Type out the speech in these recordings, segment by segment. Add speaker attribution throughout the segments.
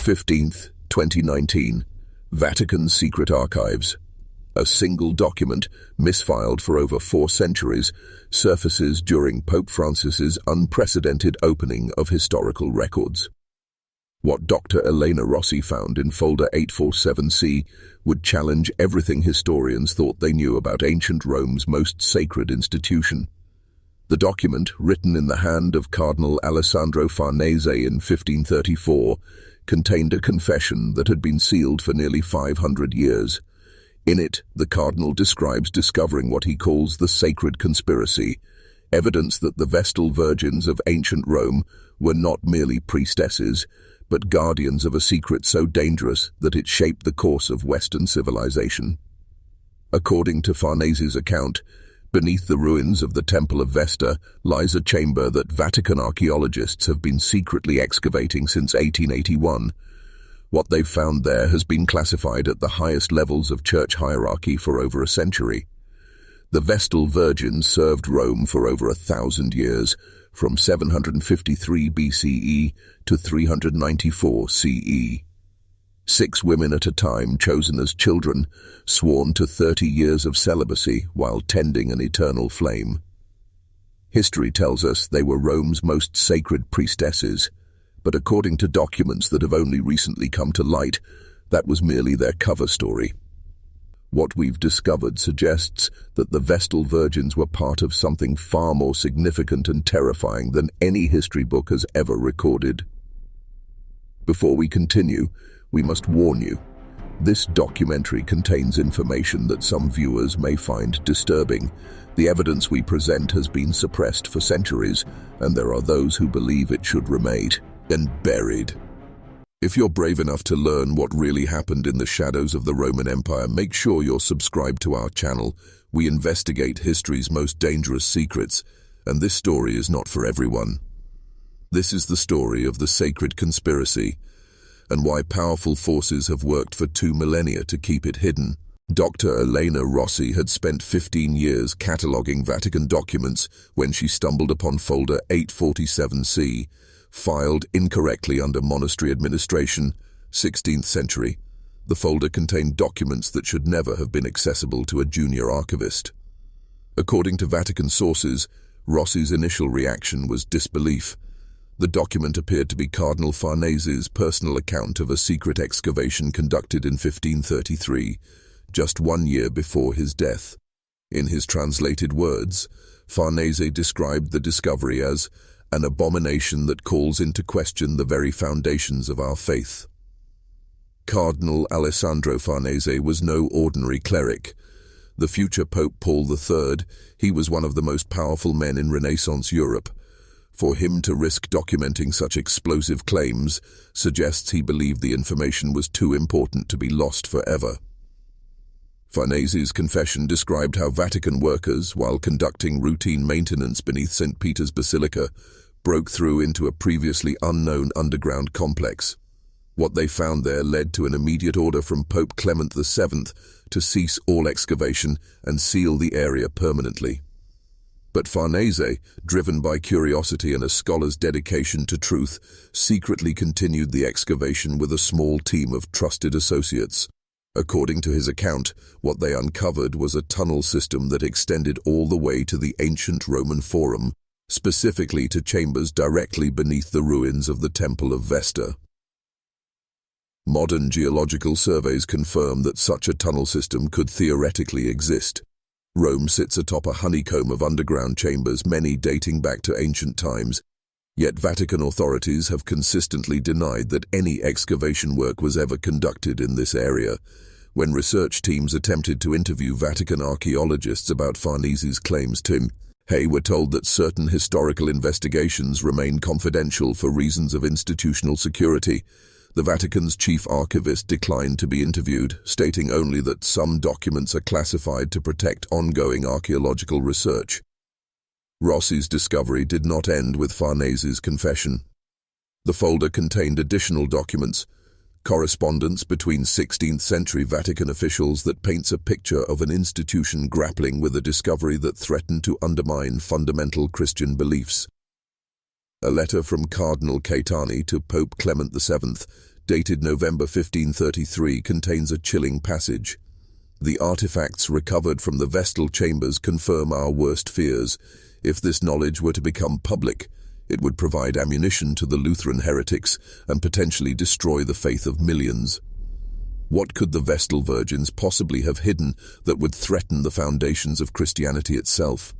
Speaker 1: 15th, 2019, Vatican Secret Archives. A single document, misfiled for over 4 centuries, surfaces during Pope Francis's unprecedented opening of historical records. What Dr. Elena Rossi found in folder 847C would challenge everything historians thought they knew about ancient Rome's most sacred institution. The document, written in the hand of Cardinal Alessandro Farnese in 1534, contained a confession that had been sealed for nearly 500 years. In it, the cardinal describes discovering what he calls the sacred conspiracy, evidence that the Vestal virgins of ancient Rome were not merely priestesses, but guardians of a secret so dangerous that it shaped the course of Western civilization. According to Farnese's account, beneath the ruins of the Temple of Vesta lies a chamber that Vatican archaeologists have been secretly excavating since 1881. What they've found there has been classified at the highest levels of church hierarchy for over a century. The Vestal virgins served Rome for over 1,000 years, from 753 BCE to 394 CE. 6 women at a time, chosen as children, sworn to 30 years of celibacy while tending an eternal flame. History tells us they were Rome's most sacred priestesses, but according to documents that have only recently come to light, that was merely their cover story. What we've discovered suggests that the Vestal virgins were part of something far more significant and terrifying than any history book has ever recorded. Before we continue, we must warn you, this documentary contains information that some viewers may find disturbing. The evidence we present has been suppressed for centuries, and there are those who believe it should remain and buried. If you're brave enough to learn what really happened in the shadows of the Roman Empire, make sure you're subscribed to our channel. We investigate history's most dangerous secrets, and this story is not for everyone. This is the story of the sacred conspiracy, and why powerful forces have worked for 2 millennia to keep it hidden. Dr. Elena Rossi had spent 15 years cataloguing Vatican documents when she stumbled upon folder 847C, filed incorrectly under monastery administration, 16th century. The folder contained documents that should never have been accessible to a junior archivist. According to Vatican sources, Rossi's initial reaction was disbelief. The document appeared to be Cardinal Farnese's personal account of a secret excavation conducted in 1533, just 1 year before his death. In his translated words, Farnese described the discovery as an abomination that calls into question the very foundations of our faith. Cardinal Alessandro Farnese was no ordinary cleric. The future Pope Paul III, he was one of the most powerful men in Renaissance Europe. For him to risk documenting such explosive claims suggests he believed the information was too important to be lost forever. Farnese's confession described how Vatican workers, while conducting routine maintenance beneath St. Peter's Basilica, broke through into a previously unknown underground complex. What they found there led to an immediate order from Pope Clement VII to cease all excavation and seal the area permanently. But Farnese, driven by curiosity and a scholar's dedication to truth, secretly continued the excavation with a small team of trusted associates. According to his account, what they uncovered was a tunnel system that extended all the way to the ancient Roman Forum, specifically to chambers directly beneath the ruins of the Temple of Vesta. Modern geological surveys confirm that such a tunnel system could theoretically exist. Rome sits atop a honeycomb of underground chambers, many dating back to ancient times, yet Vatican authorities have consistently denied that any excavation work was ever conducted in this area. When research teams attempted to interview Vatican archaeologists about Farnese's claims we're told that certain historical investigations remain confidential for reasons of institutional security. The Vatican's chief archivist declined to be interviewed, stating only that some documents are classified to protect ongoing archaeological research. Rossi's discovery did not end with Farnese's confession. The folder contained additional documents, correspondence between 16th century Vatican officials that paints a picture of an institution grappling with a discovery that threatened to undermine fundamental Christian beliefs. A letter from Cardinal Caetani to Pope Clement VII dated November 1533, contains a chilling passage. The artifacts recovered from the Vestal chambers confirm our worst fears. If this knowledge were to become public, it would provide ammunition to the Lutheran heretics and potentially destroy the faith of millions. What could the Vestal virgins possibly have hidden that would threaten the foundations of Christianity itself?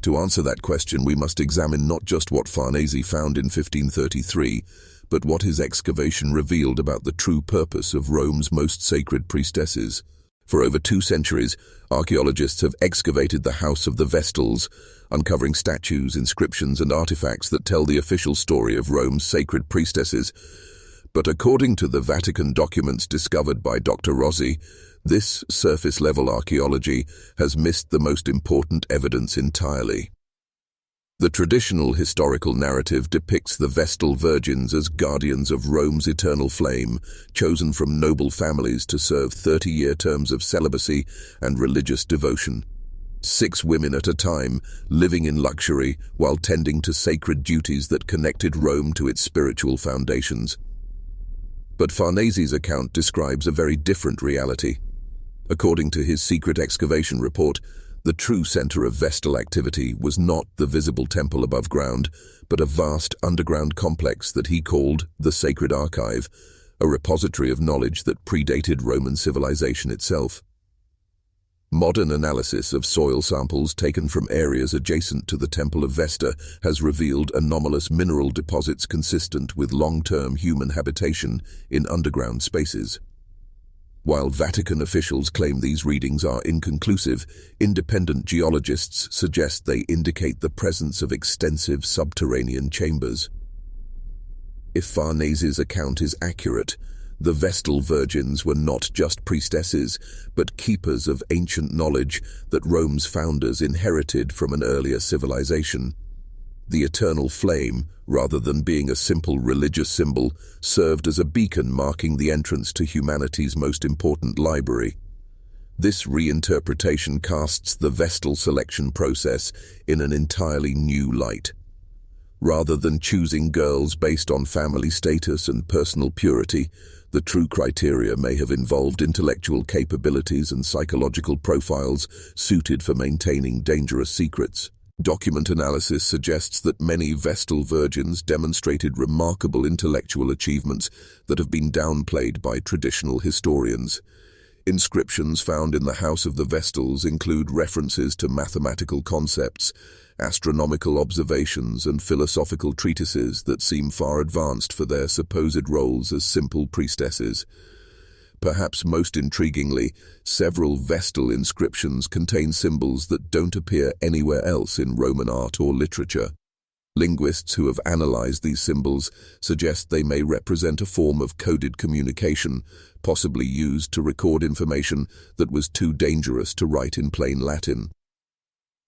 Speaker 1: To answer that question, we must examine not just what Farnese found in 1533, but what his excavation revealed about the true purpose of Rome's most sacred priestesses. For over 2 centuries, archaeologists have excavated the house of the Vestals, uncovering statues, inscriptions, and artifacts that tell the official story of Rome's sacred priestesses. But according to the Vatican documents discovered by Dr. Rossi, this surface-level archaeology has missed the most important evidence entirely. The traditional historical narrative depicts the Vestal virgins as guardians of Rome's eternal flame, chosen from noble families to serve 30-year terms of celibacy and religious devotion. 6 women at a time, living in luxury while tending to sacred duties that connected Rome to its spiritual foundations. But Farnese's account describes a very different reality. According to his secret excavation report, the true center of Vestal activity was not the visible temple above ground, but a vast underground complex that he called the Sacred Archive, a repository of knowledge that predated Roman civilization itself. Modern analysis of soil samples taken from areas adjacent to the Temple of Vesta has revealed anomalous mineral deposits consistent with long-term human habitation in underground spaces. While Vatican officials claim these readings are inconclusive, independent geologists suggest they indicate the presence of extensive subterranean chambers. If Farnese's account is accurate, the Vestal virgins were not just priestesses, but keepers of ancient knowledge that Rome's founders inherited from an earlier civilization. The eternal flame, rather than being a simple religious symbol, served as a beacon marking the entrance to humanity's most important library. This reinterpretation casts the Vestal selection process in an entirely new light. Rather than choosing girls based on family status and personal purity, the true criteria may have involved intellectual capabilities and psychological profiles suited for maintaining dangerous secrets. Document analysis suggests that many Vestal virgins demonstrated remarkable intellectual achievements that have been downplayed by traditional historians. Inscriptions found in the House of the Vestals include references to mathematical concepts, astronomical observations, and philosophical treatises that seem far advanced for their supposed roles as simple priestesses. Perhaps most intriguingly, several Vestal inscriptions contain symbols that don't appear anywhere else in Roman art or literature. Linguists who have analyzed these symbols suggest they may represent a form of coded communication, possibly used to record information that was too dangerous to write in plain Latin.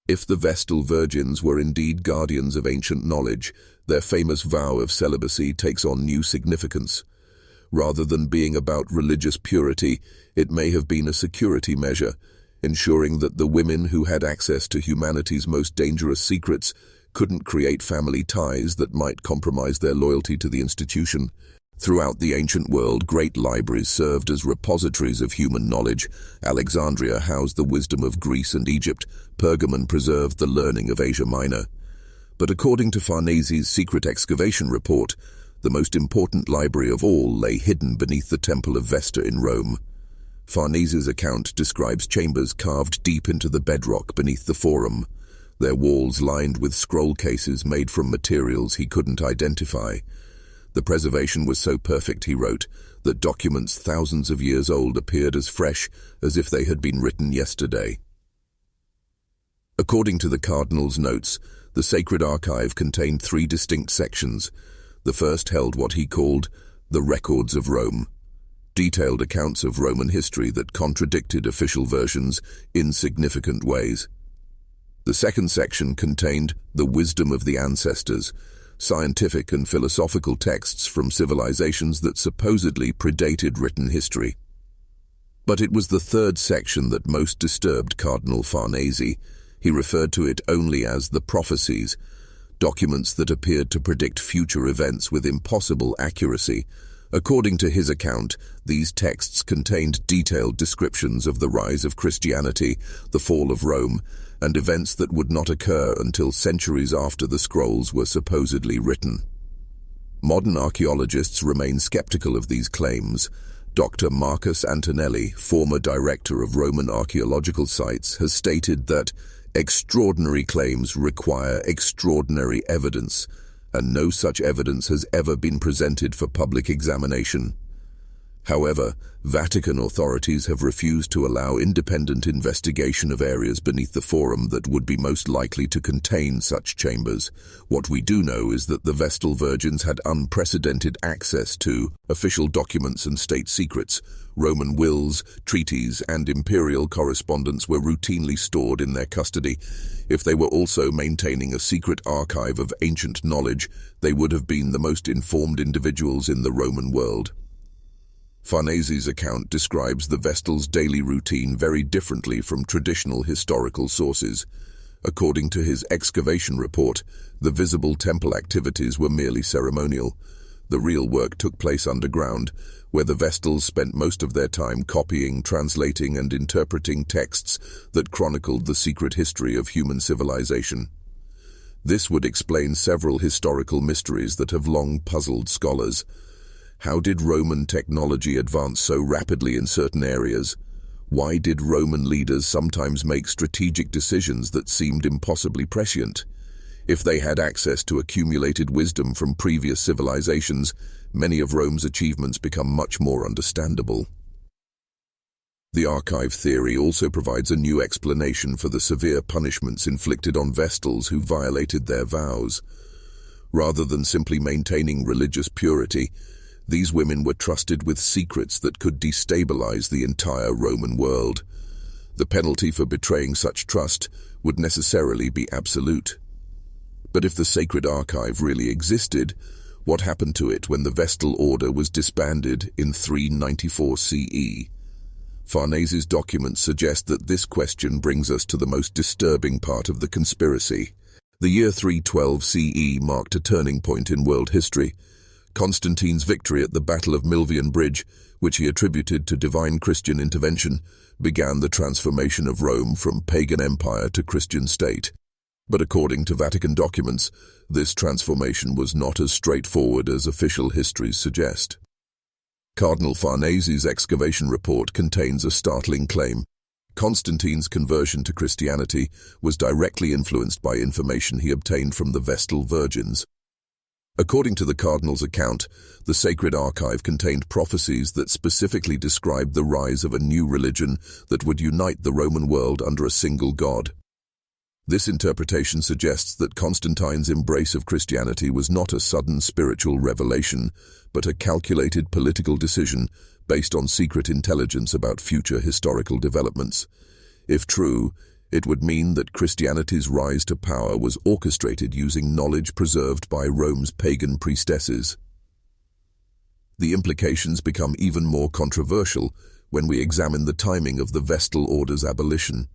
Speaker 1: If the Vestal virgins were indeed guardians of ancient knowledge, their famous vow of celibacy takes on new significance. Rather than being about religious purity, it may have been a security measure, ensuring that the women who had access to humanity's most dangerous secrets couldn't create family ties that might compromise their loyalty to the institution. Throughout the ancient world, great libraries served as repositories of human knowledge. Alexandria housed the wisdom of Greece and Egypt. Pergamon preserved the learning of Asia Minor. But according to Farnese's secret excavation report, the most important library of all lay hidden beneath the Temple of Vesta in Rome. Farnese's account describes chambers carved deep into the bedrock beneath the forum, their walls lined with scroll cases made from materials he couldn't identify. The preservation was so perfect, he wrote, that documents thousands of years old appeared as fresh as if they had been written yesterday. According to the Cardinal's notes, the Sacred Archive contained 3 distinct sections. The first held what he called the Records of Rome, detailed accounts of Roman history that contradicted official versions in significant ways. The second section contained the Wisdom of the Ancestors, scientific and philosophical texts from civilizations that supposedly predated written history. But it was the third section that most disturbed Cardinal Farnese. He referred to it only as the Prophecies, documents that appeared to predict future events with impossible accuracy, According to his account, these texts contained detailed descriptions of the rise of Christianity, the fall of Rome, and events that would not occur until centuries after the scrolls were supposedly written. Modern archaeologists remain skeptical of these claims. Dr. Marcus Antonelli, former director of Roman archaeological sites, has stated that extraordinary claims require extraordinary evidence, and no such evidence has ever been presented for public examination. However, Vatican authorities have refused to allow independent investigation of areas beneath the Forum that would be most likely to contain such chambers. What we do know is that the Vestal virgins had unprecedented access to official documents and state secrets. Roman wills, treaties, and imperial correspondence were routinely stored in their custody. If they were also maintaining a secret archive of ancient knowledge, they would have been the most informed individuals in the Roman world. Farnese's account describes the Vestal's daily routine very differently from traditional historical sources. According to his excavation report, the visible temple activities were merely ceremonial. The real work took place underground, where the Vestals spent most of their time copying, translating, and interpreting texts that chronicled the secret history of human civilization. This would explain several historical mysteries that have long puzzled scholars. How did Roman technology advance so rapidly in certain areas? Why did Roman leaders sometimes make strategic decisions that seemed impossibly prescient? If they had access to accumulated wisdom from previous civilizations, many of Rome's achievements become much more understandable. The archive theory also provides a new explanation for the severe punishments inflicted on Vestals who violated their vows. Rather than simply maintaining religious purity, these women were trusted with secrets that could destabilize the entire Roman world. The penalty for betraying such trust would necessarily be absolute. But if the sacred archive really existed, what happened to it when the Vestal order was disbanded in 394 CE? Farnese's documents suggest that this question brings us to the most disturbing part of the conspiracy. The year 312 CE marked a turning point in world history. Constantine's victory at the Battle of Milvian Bridge, which he attributed to divine Christian intervention, began the transformation of Rome from pagan empire to Christian state. But according to Vatican documents, this transformation was not as straightforward as official histories suggest. Cardinal Farnese's excavation report contains a startling claim. Constantine's conversion to Christianity was directly influenced by information he obtained from the Vestal virgins. According to the Cardinal's account, the Sacred Archive contained prophecies that specifically described the rise of a new religion that would unite the Roman world under a single God. This interpretation suggests that Constantine's embrace of Christianity was not a sudden spiritual revelation, but a calculated political decision based on secret intelligence about future historical developments. If true, it would mean that Christianity's rise to power was orchestrated using knowledge preserved by Rome's pagan priestesses. The implications become even more controversial when we examine the timing of the Vestal order's abolition.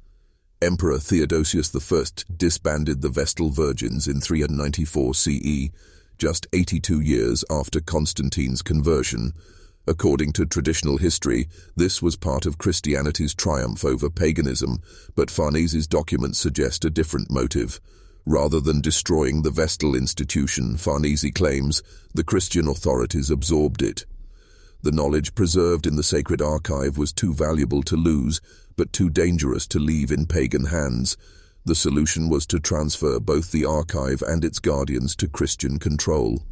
Speaker 1: Emperor Theodosius I disbanded the Vestal virgins in 394 CE, just 82 years after Constantine's conversion. According to traditional history, this was part of Christianity's triumph over paganism, but Farnese's documents suggest a different motive. Rather than destroying the Vestal institution, Farnese claims, the Christian authorities absorbed it. The knowledge preserved in the sacred archive was too valuable to lose, but too dangerous to leave in pagan hands. The solution was to transfer both the archive and its guardians to Christian control.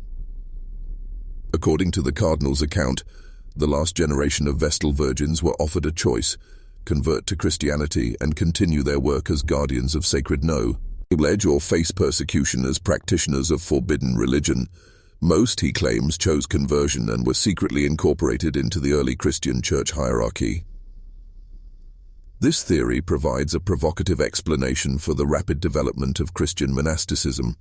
Speaker 1: According to the Cardinal's account, the last generation of Vestal virgins were offered a choice: convert to Christianity and continue their work as guardians of sacred knowledge, or face persecution as practitioners of forbidden religion. Most, he claims, chose conversion and were secretly incorporated into the early Christian church hierarchy. This theory provides a provocative explanation for the rapid development of Christian monasticism.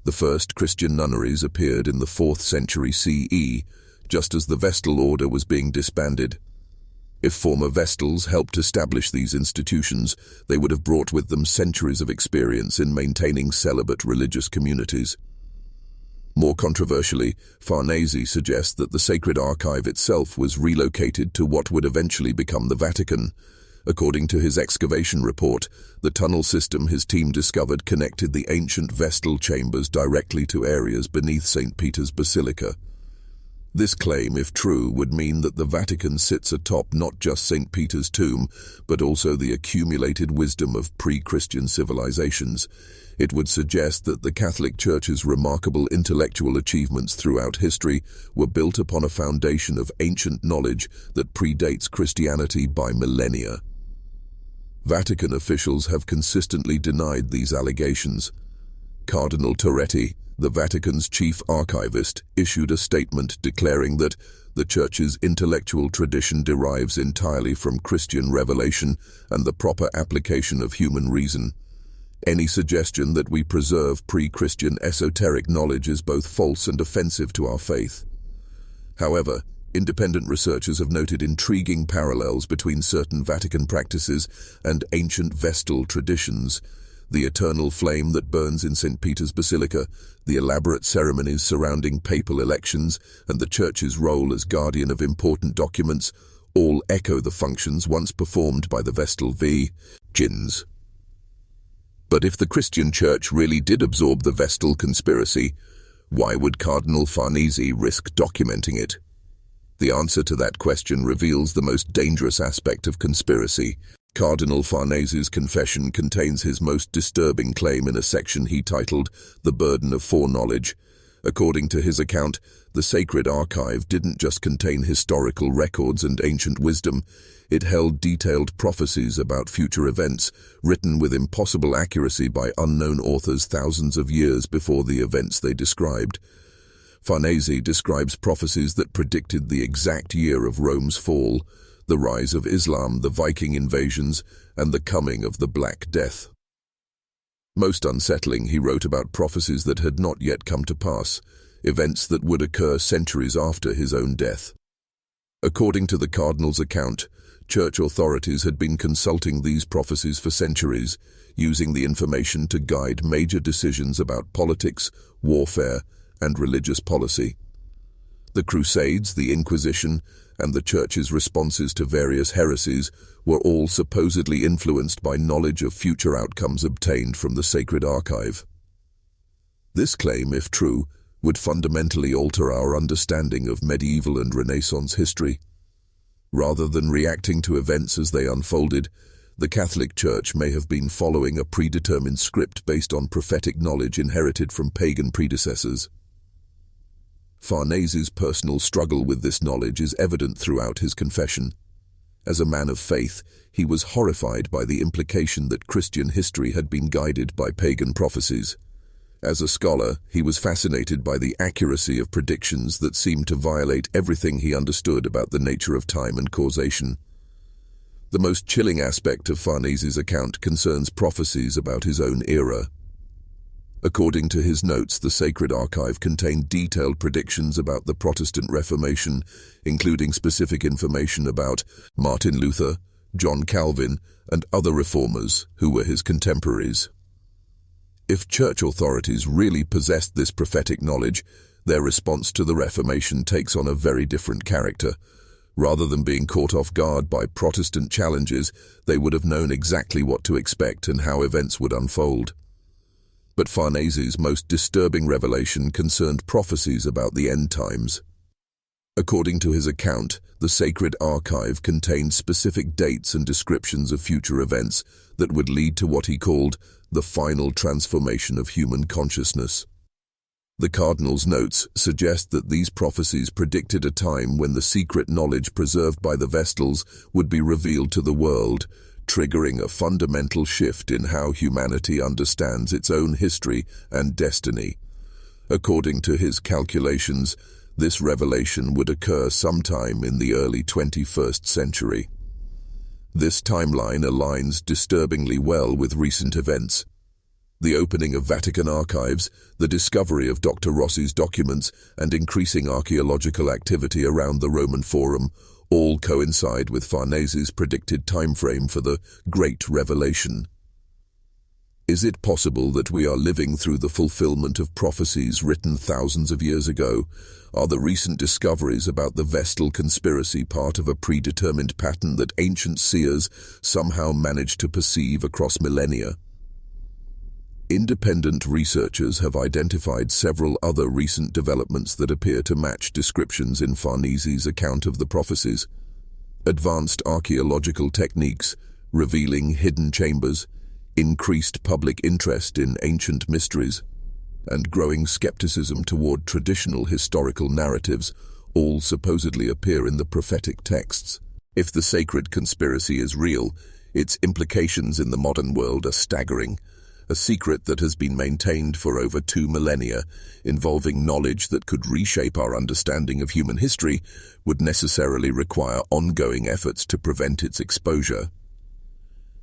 Speaker 1: The first Christian nunneries appeared in the 4th century CE, just as the Vestal order was being disbanded. If former Vestals helped establish these institutions, they would have brought with them centuries of experience in maintaining celibate religious communities. More controversially, Farnese suggests that the Sacred Archive itself was relocated to what would eventually become the Vatican. According to his excavation report, the tunnel system his team discovered connected the ancient Vestal chambers directly to areas beneath St. Peter's Basilica. This claim, if true, would mean that the Vatican sits atop not just St. Peter's tomb, but also the accumulated wisdom of pre-Christian civilizations. It would suggest that the Catholic Church's remarkable intellectual achievements throughout history were built upon a foundation of ancient knowledge that predates Christianity by millennia. Vatican officials have consistently denied these allegations. Cardinal Torretti, the Vatican's chief archivist, issued a statement declaring that the Church's intellectual tradition derives entirely from Christian revelation and the proper application of human reason. Any suggestion that we preserve pre-Christian esoteric knowledge is both false and offensive to our faith. However, independent researchers have noted intriguing parallels between certain Vatican practices and ancient Vestal traditions. The eternal flame that burns in St. Peter's Basilica, the elaborate ceremonies surrounding papal elections, and the Church's role as guardian of important documents all echo the functions once performed by the Vestal Virgins. But if the Christian Church really did absorb the Vestal conspiracy, why would Cardinal Farnese risk documenting it? The answer to that question reveals the most dangerous aspect of conspiracy. Cardinal Farnese's confession contains his most disturbing claim in a section he titled "The Burden of Foreknowledge." According to his account, the Sacred Archive didn't just contain historical records and ancient wisdom, it held detailed prophecies about future events, written with impossible accuracy by unknown authors thousands of years before the events they described. Farnese describes prophecies that predicted the exact year of Rome's fall, the rise of Islam, the Viking invasions, and the coming of the Black Death. Most unsettling, he wrote about prophecies that had not yet come to pass, events that would occur centuries after his own death. According to the Cardinal's account, Church authorities had been consulting these prophecies for centuries, using the information to guide major decisions about politics, warfare, and religious policy. The Crusades, the Inquisition, and the Church's responses to various heresies were all supposedly influenced by knowledge of future outcomes obtained from the Sacred Archive. This claim, if true, would fundamentally alter our understanding of medieval and Renaissance history. Rather than reacting to events as they unfolded, the Catholic Church may have been following a predetermined script based on prophetic knowledge inherited from pagan predecessors. Farnese's personal struggle with this knowledge is evident throughout his confession. As a man of faith, he was horrified by the implication that Christian history had been guided by pagan prophecies. As a scholar, he was fascinated by the accuracy of predictions that seemed to violate everything he understood about the nature of time and causation. The most chilling aspect of Farnese's account concerns prophecies about his own era. According to his notes, the Sacred Archive contained detailed predictions about the Protestant Reformation, including specific information about Martin Luther, John Calvin, and other reformers who were his contemporaries. If Church authorities really possessed this prophetic knowledge, their response to the Reformation takes on a very different character. Rather than being caught off guard by Protestant challenges, they would have known exactly what to expect and how events would unfold. But Farnese's most disturbing revelation concerned prophecies about the end times. According to his account, the Sacred Archive contained specific dates and descriptions of future events that would lead to what he called the final transformation of human consciousness. The Cardinal's notes suggest that these prophecies predicted a time when the secret knowledge preserved by the Vestals would be revealed to the world, triggering a fundamental shift in how humanity understands its own history and destiny. According to his calculations, this revelation would occur sometime in the early 21st century. This timeline aligns disturbingly well with recent events. The opening of Vatican archives, the discovery of Dr. Rossi's documents, and increasing archaeological activity around the Roman Forum all coincide with Farnese's predicted timeframe for the Great Revelation. Is it possible that we are living through the fulfillment of prophecies written thousands of years ago? Are the recent discoveries about the Vestal conspiracy part of a predetermined pattern that ancient seers somehow managed to perceive across millennia? Independent researchers have identified several other recent developments that appear to match descriptions in Farnese's account of the prophecies. Advanced archaeological techniques, revealing hidden chambers, increased public interest in ancient mysteries, and growing skepticism toward traditional historical narratives all supposedly appear in the prophetic texts. If the sacred conspiracy is real, its implications in the modern world are staggering. A secret that has been maintained for over 2 millennia, involving knowledge that could reshape our understanding of human history, would necessarily require ongoing efforts to prevent its exposure.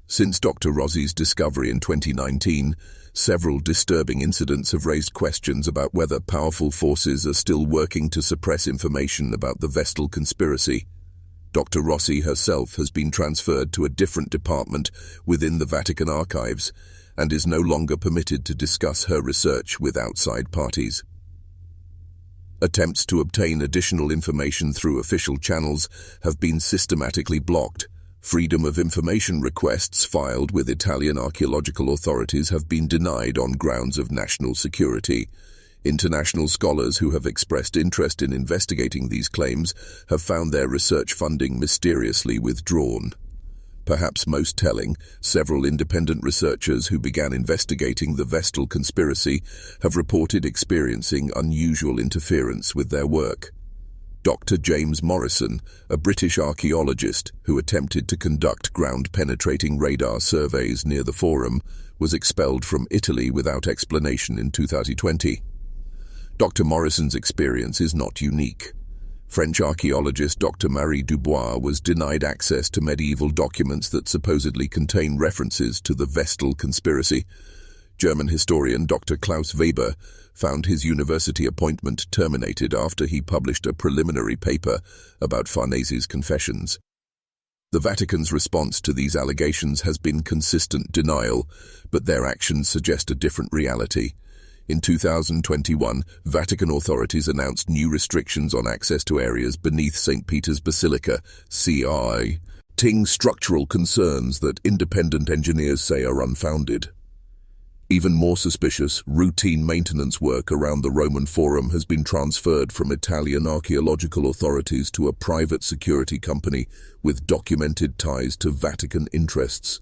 Speaker 1: Since Dr. Rossi's discovery in 2019, several disturbing incidents have raised questions about whether powerful forces are still working to suppress information about the Vestal conspiracy. Dr. Rossi herself has been transferred to a different department within the Vatican Archives and is no longer permitted to discuss her research with outside parties. Attempts to obtain additional information through official channels have been systematically blocked. Freedom of information requests filed with Italian archaeological authorities have been denied on grounds of national security. International scholars who have expressed interest in investigating these claims have found their research funding mysteriously withdrawn. Perhaps most telling, several independent researchers who began investigating the Vestal conspiracy have reported experiencing unusual interference with their work. Dr. James Morrison, a British archaeologist who attempted to conduct ground-penetrating radar surveys near the Forum, was expelled from Italy without explanation in 2020. Dr. Morrison's experience is not unique. French archaeologist Dr. Marie Dubois was denied access to medieval documents that supposedly contain references to the Vestal conspiracy. German historian Dr. Klaus Weber found his university appointment terminated after he published a preliminary paper about Farnese's confessions. The Vatican's response to these allegations has been consistent denial, but their actions suggest a different reality. In 2021, Vatican authorities announced new restrictions on access to areas beneath St. Peter's Basilica, citing structural concerns that independent engineers say are unfounded. Even more suspicious, routine maintenance work around the Roman Forum has been transferred from Italian archaeological authorities to a private security company with documented ties to Vatican interests.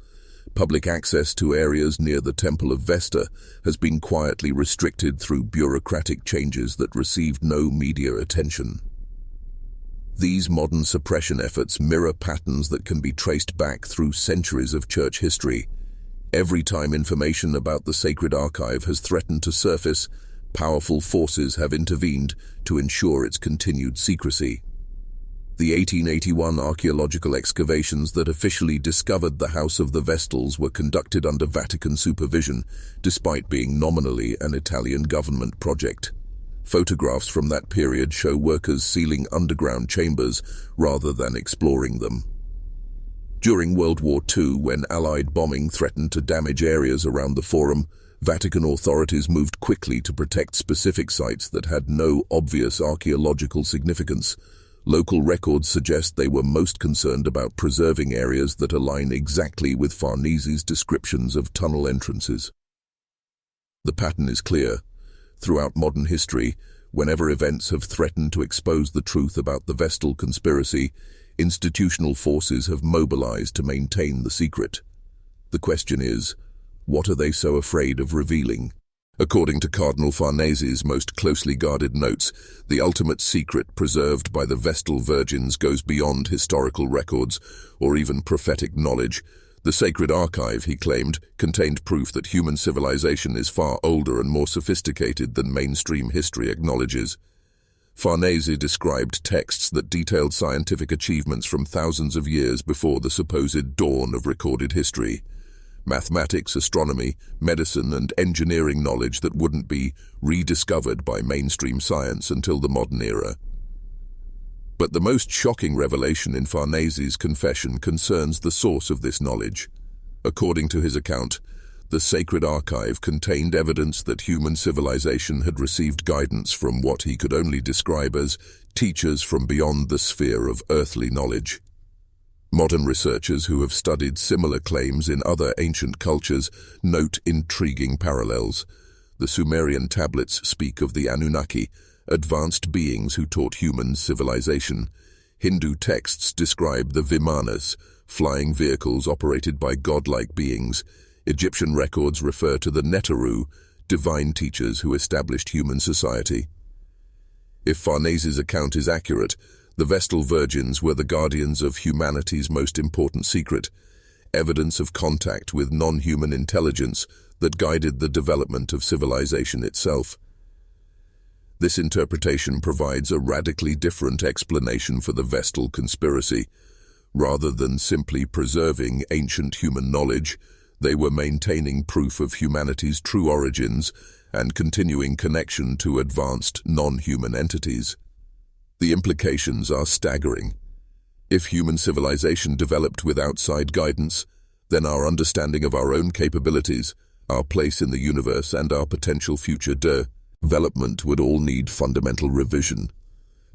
Speaker 1: Public access to areas near the Temple of Vesta has been quietly restricted through bureaucratic changes that received no media attention. These modern suppression efforts mirror patterns that can be traced back through centuries of church history. Every time information about the Sacred Archive has threatened to surface, powerful forces have intervened to ensure its continued secrecy. The 1881 archaeological excavations that officially discovered the House of the Vestals were conducted under Vatican supervision, despite being nominally an Italian government project. Photographs from that period show workers sealing underground chambers rather than exploring them. During World War II, when Allied bombing threatened to damage areas around the Forum, Vatican authorities moved quickly to protect specific sites that had no obvious archaeological significance. Local records suggest they were most concerned about preserving areas that align exactly with Farnese's descriptions of tunnel entrances. The pattern is clear. Throughout modern history, whenever events have threatened to expose the truth about the Vestal conspiracy, institutional forces have mobilized to maintain the secret. The question is, what are they so afraid of revealing? According to Cardinal Farnese's most closely guarded notes, the ultimate secret preserved by the Vestal Virgins goes beyond historical records or even prophetic knowledge. The Sacred Archive, he claimed, contained proof that human civilization is far older and more sophisticated than mainstream history acknowledges. Farnese described texts that detailed scientific achievements from thousands of years before the supposed dawn of recorded history. Mathematics, astronomy, medicine, and engineering knowledge that wouldn't be rediscovered by mainstream science until the modern era. But the most shocking revelation in Farnese's confession concerns the source of this knowledge. According to his account, The Sacred Archive contained evidence that human civilization had received guidance from what he could only describe as teachers from beyond the sphere of earthly knowledge. Modern researchers who have studied similar claims in other ancient cultures note intriguing parallels. The Sumerian tablets speak of the Anunnaki, advanced beings who taught humans civilization. Hindu texts describe the Vimanas, flying vehicles operated by godlike beings. Egyptian records refer to the Neteru, divine teachers who established human society. If Farnese's account is accurate, the Vestal Virgins were the guardians of humanity's most important secret, evidence of contact with non-human intelligence that guided the development of civilization itself. This interpretation provides a radically different explanation for the Vestal conspiracy. Rather than simply preserving ancient human knowledge, they were maintaining proof of humanity's true origins and continuing connection to advanced non-human entities. The implications are staggering. If human civilization developed with outside guidance, then our understanding of our own capabilities, our place in the universe, and our potential future development would all need fundamental revision.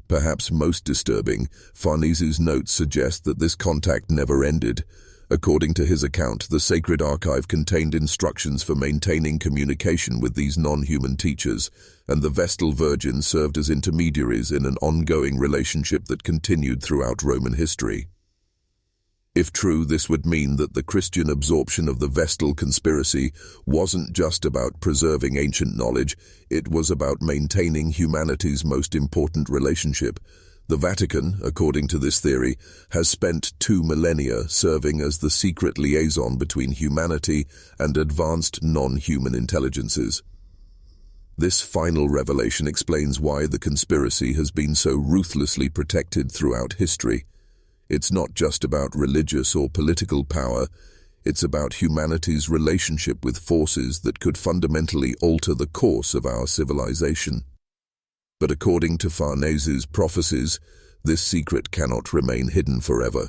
Speaker 1: Perhaps most disturbing, Farnese's notes suggest that this contact never ended. According to his account, the Sacred Archive contained instructions for maintaining communication with these non-human teachers, and the Vestal Virgins served as intermediaries in an ongoing relationship that continued throughout Roman history. If true, this would mean that the Christian absorption of the Vestal conspiracy wasn't just about preserving ancient knowledge, it was about maintaining humanity's most important relationship. The Vatican, according to this theory, has spent 2 millennia serving as the secret liaison between humanity and advanced non-human intelligences. This final revelation explains why the conspiracy has been so ruthlessly protected throughout history. It's not just about religious or political power, it's about humanity's relationship with forces that could fundamentally alter the course of our civilization. But according to Farnese's Prophecies, this secret cannot remain hidden forever.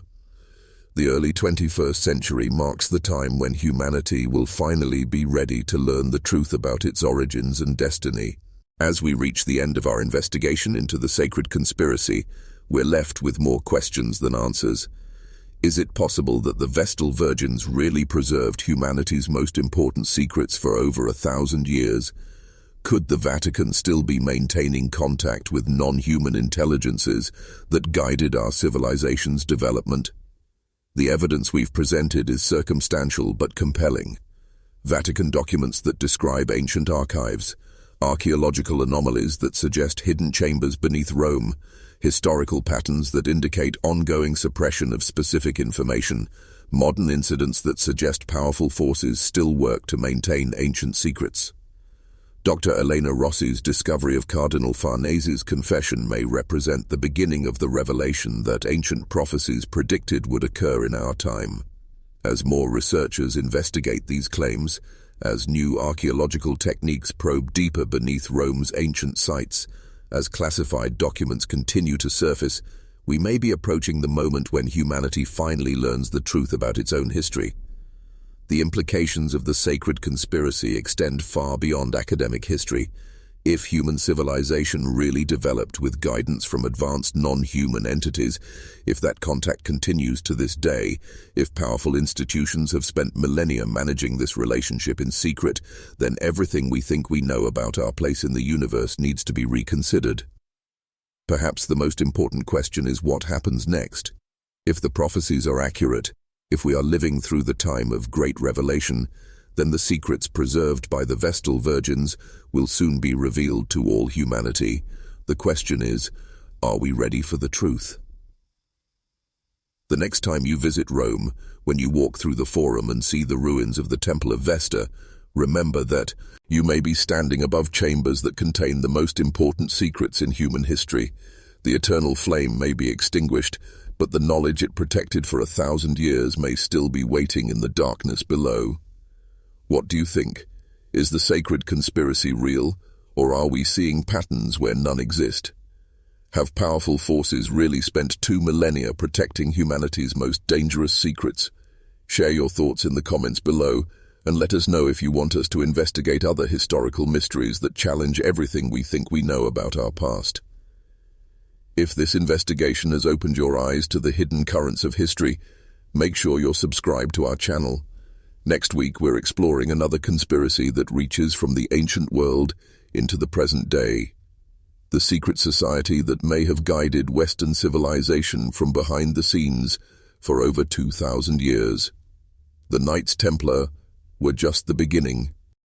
Speaker 1: The early 21st century marks the time when humanity will finally be ready to learn the truth about its origins and destiny. As we reach the end of our investigation into the sacred conspiracy, we're left with more questions than answers. Is it possible that the Vestal Virgins really preserved humanity's most important secrets for over 1,000 years? Could the Vatican still be maintaining contact with non-human intelligences that guided our civilization's development? The evidence we've presented is circumstantial but compelling. Vatican documents that describe ancient archives, archaeological anomalies that suggest hidden chambers beneath Rome, historical patterns that indicate ongoing suppression of specific information, modern incidents that suggest powerful forces still work to maintain ancient secrets. Dr. Elena Rossi's discovery of Cardinal Farnese's confession may represent the beginning of the revelation that ancient prophecies predicted would occur in our time. As more researchers investigate these claims, as new archaeological techniques probe deeper beneath Rome's ancient sites, as classified documents continue to surface, we may be approaching the moment when humanity finally learns the truth about its own history. The implications of the sacred conspiracy extend far beyond academic history. If human civilization really developed with guidance from advanced non-human entities, if that contact continues to this day, if powerful institutions have spent millennia managing this relationship in secret, then everything we think we know about our place in the universe needs to be reconsidered. Perhaps the most important question is what happens next. If the prophecies are accurate, if we are living through the time of great revelation, then the secrets preserved by the Vestal Virgins will soon be revealed to all humanity. The question is, are we ready for the truth? The next time you visit Rome, when you walk through the Forum and see the ruins of the Temple of Vesta, remember that you may be standing above chambers that contain the most important secrets in human history. The eternal flame may be extinguished, but the knowledge it protected for 1,000 years may still be waiting in the darkness below. What do you think? Is the sacred conspiracy real, or are we seeing patterns where none exist? Have powerful forces really spent 2 millennia protecting humanity's most dangerous secrets? Share your thoughts in the comments below, and let us know if you want us to investigate other historical mysteries that challenge everything we think we know about our past. If this investigation has opened your eyes to the hidden currents of history, make sure you're subscribed to our channel. Next week, we're exploring another conspiracy that reaches from the ancient world into the present day. The secret society that may have guided Western civilization from behind the scenes for over 2,000 years. The Knights Templar were just the beginning.